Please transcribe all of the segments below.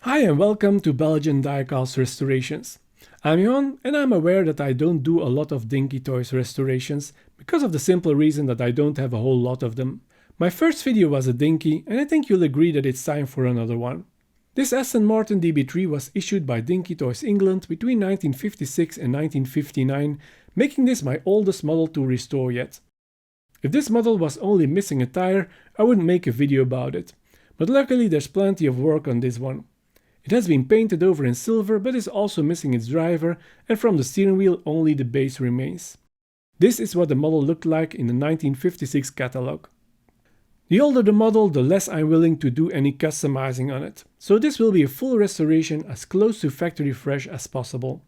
Hi and welcome to Belgian Diecast Restorations. I'm Johan and I'm aware that I don't do a lot of Dinky Toys restorations because of the simple reason that I don't have a whole lot of them. My first video was a Dinky and I think you'll agree that it's time for another one. This Aston Martin DB3 was issued by Dinky Toys England between 1956 and 1959, making this my oldest model to restore yet. If this model was only missing a tire, I wouldn't make a video about it, but luckily there's plenty of work on this one. It has been painted over in silver but is also missing its driver, and from the steering wheel only the base remains. This is what the model looked like in the 1956 catalogue. The older the model, the less I'm willing to do any customizing on it, so this will be a full restoration as close to factory fresh as possible.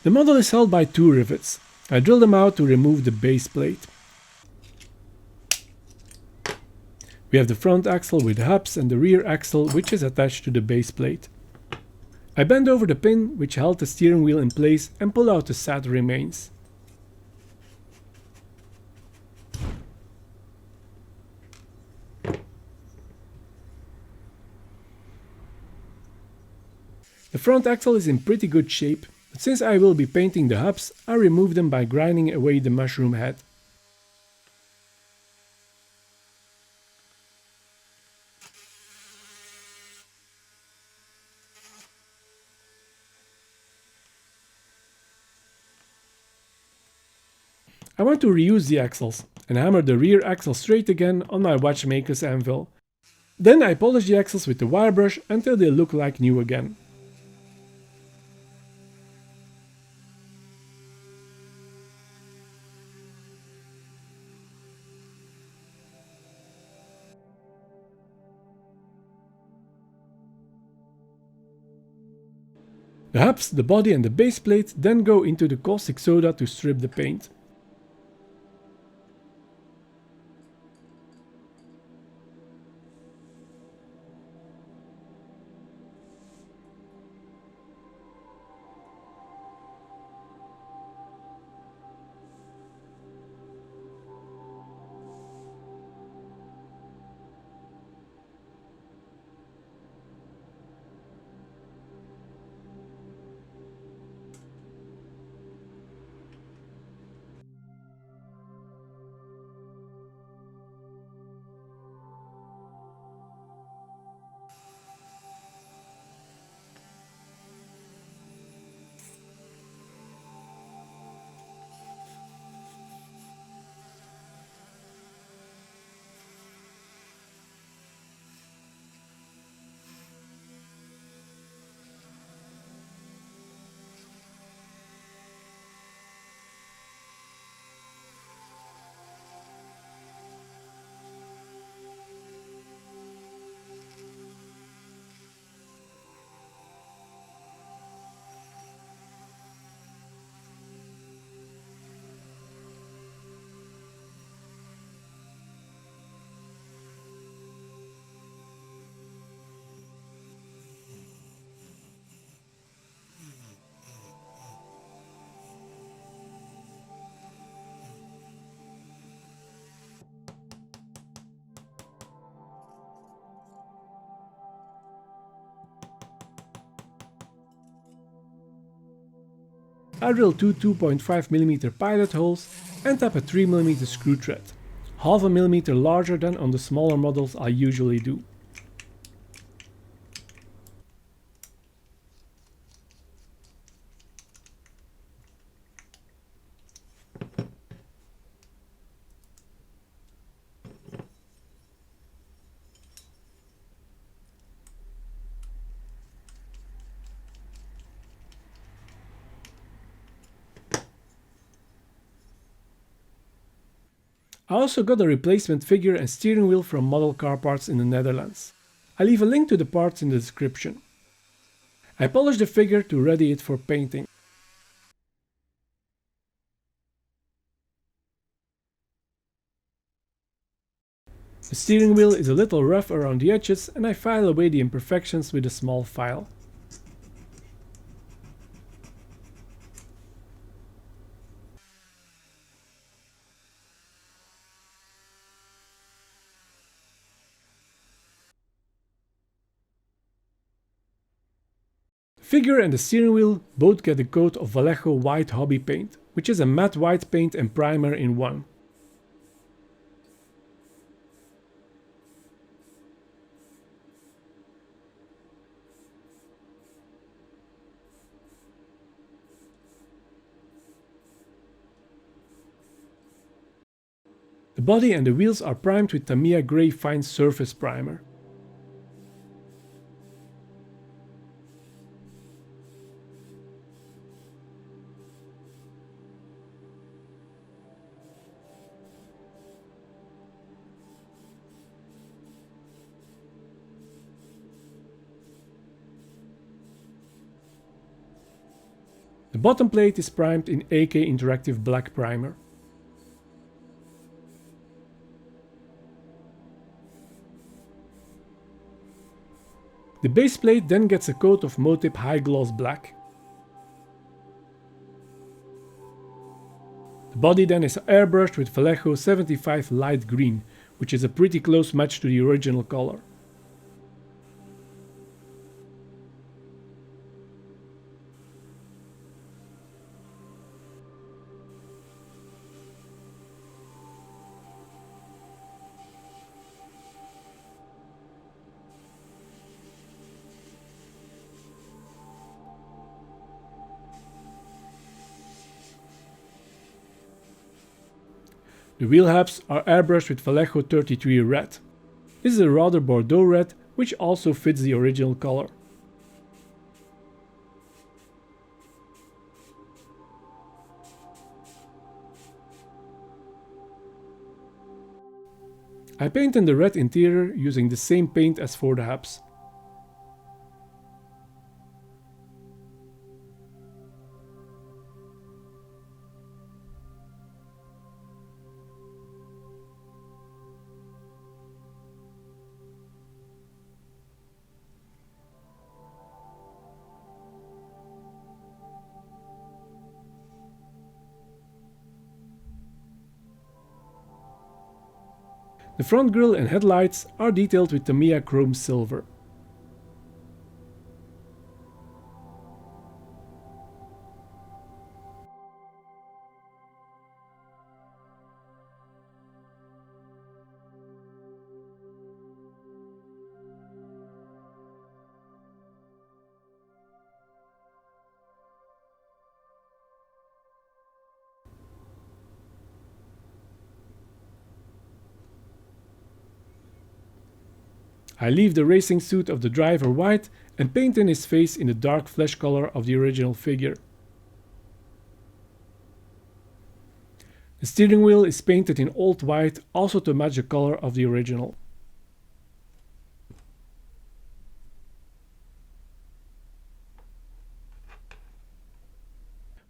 The model is held by two rivets. I drilled them out to remove the base plate. We have the front axle with the hubs and the rear axle which is attached to the base plate. I bend over the pin which held the steering wheel in place and pull out the sad remains. The front axle is in pretty good shape, but since I will be painting the hubs, I remove them by grinding away the mushroom head. I want to reuse the axles and hammer the rear axle straight again on my watchmaker's anvil. Then I polish the axles with the wire brush until they look like new again. The hubs, the body and the base plate then go into the caustic soda to strip the paint. I drill two 2.5mm pilot holes and tap a 3mm screw thread, half a millimeter larger than on the smaller models I usually do. I also got a replacement figure and steering wheel from Model Car Parts in the Netherlands. I leave a link to the parts in the description. I polished the figure to ready it for painting. The steering wheel is a little rough around the edges and I file away the imperfections with a small file. Figure and the steering wheel both get a coat of Vallejo White Hobby paint, which is a matte white paint and primer in one. The body and the wheels are primed with Tamiya Grey Fine Surface Primer. The bottom plate is primed in AK Interactive Black Primer. The base plate then gets a coat of Motip High Gloss Black. The body then is airbrushed with Vallejo 75 Light Green, which is a pretty close match to the original color. The wheel hubs are airbrushed with Vallejo 33 Red. This is a rather Bordeaux red, which also fits the original color. I painted the red interior using the same paint as for the hubs. The front grille and headlights are detailed with Tamiya Chrome Silver. I leave the racing suit of the driver white and paint in his face in the dark flesh color of the original figure. The steering wheel is painted in old white, also to match the color of the original.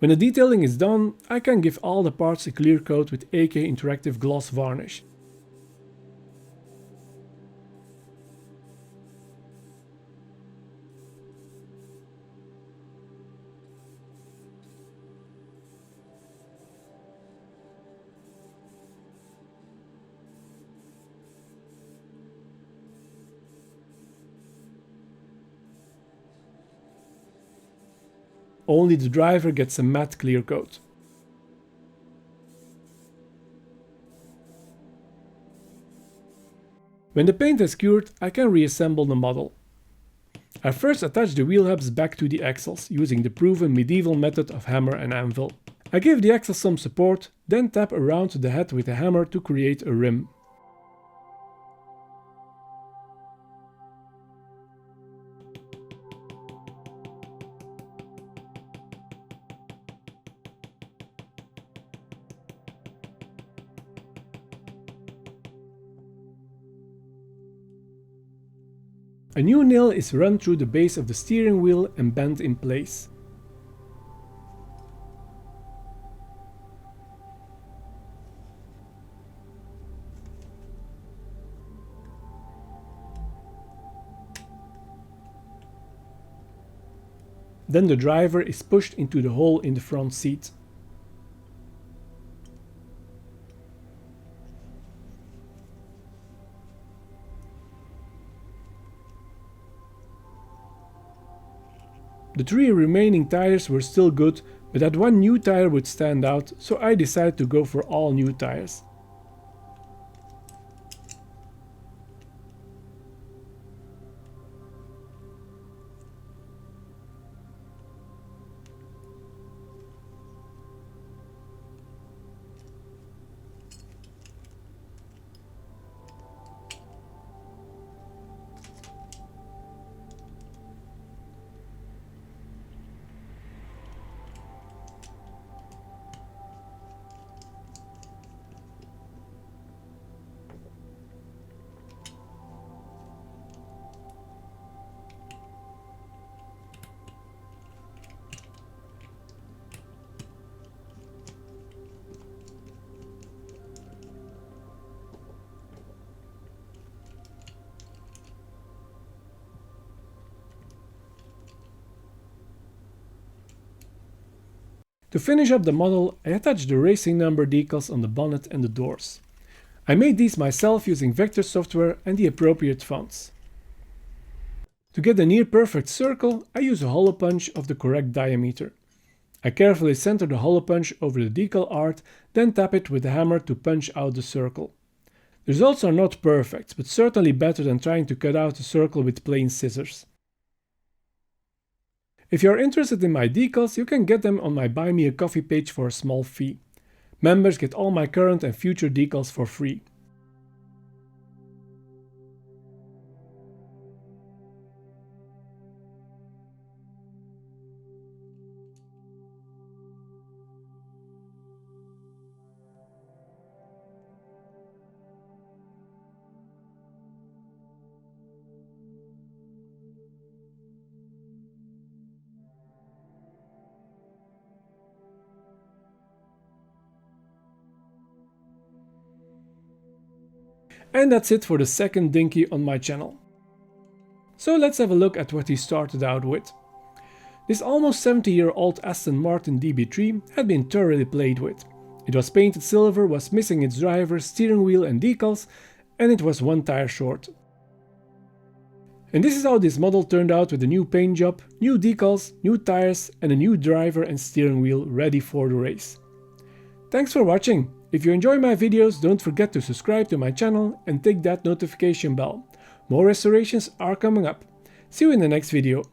When the detailing is done, I can give all the parts a clear coat with AK Interactive Gloss Varnish. Only the driver gets a matte clear coat. When the paint has cured, I can reassemble the model. I first attach the wheel hubs back to the axles using the proven medieval method of hammer and anvil. I give the axle some support, then tap around the head with a hammer to create a rim. A new nail is run through the base of the steering wheel and bent in place. Then the driver is pushed into the hole in the front seat. The 3 remaining tires were still good, but that one new tire would stand out, so I decided to go for all new tires. To finish up the model, I attached the racing number decals on the bonnet and the doors. I made these myself using vector software and the appropriate fonts. To get a near perfect circle, I use a hole punch of the correct diameter. I carefully center the hole punch over the decal art, then tap it with the hammer to punch out the circle. The results are not perfect, but certainly better than trying to cut out a circle with plain scissors. If you are interested in my decals, you can get them on my Buy Me a Coffee page for a small fee. Members get all my current and future decals for free. And that's it for the second Dinky on my channel. So let's have a look at what he started out with. This almost 70-year-old Aston Martin DB3 had been thoroughly played with. It was painted silver, was missing its driver, steering wheel and decals, and it was one tire short. And this is how this model turned out, with a new paint job, new decals, new tires and a new driver and steering wheel ready for the race. Thanks for watching. If you enjoy my videos, don't forget to subscribe to my channel and tick that notification bell. More restorations are coming up. See you in the next video.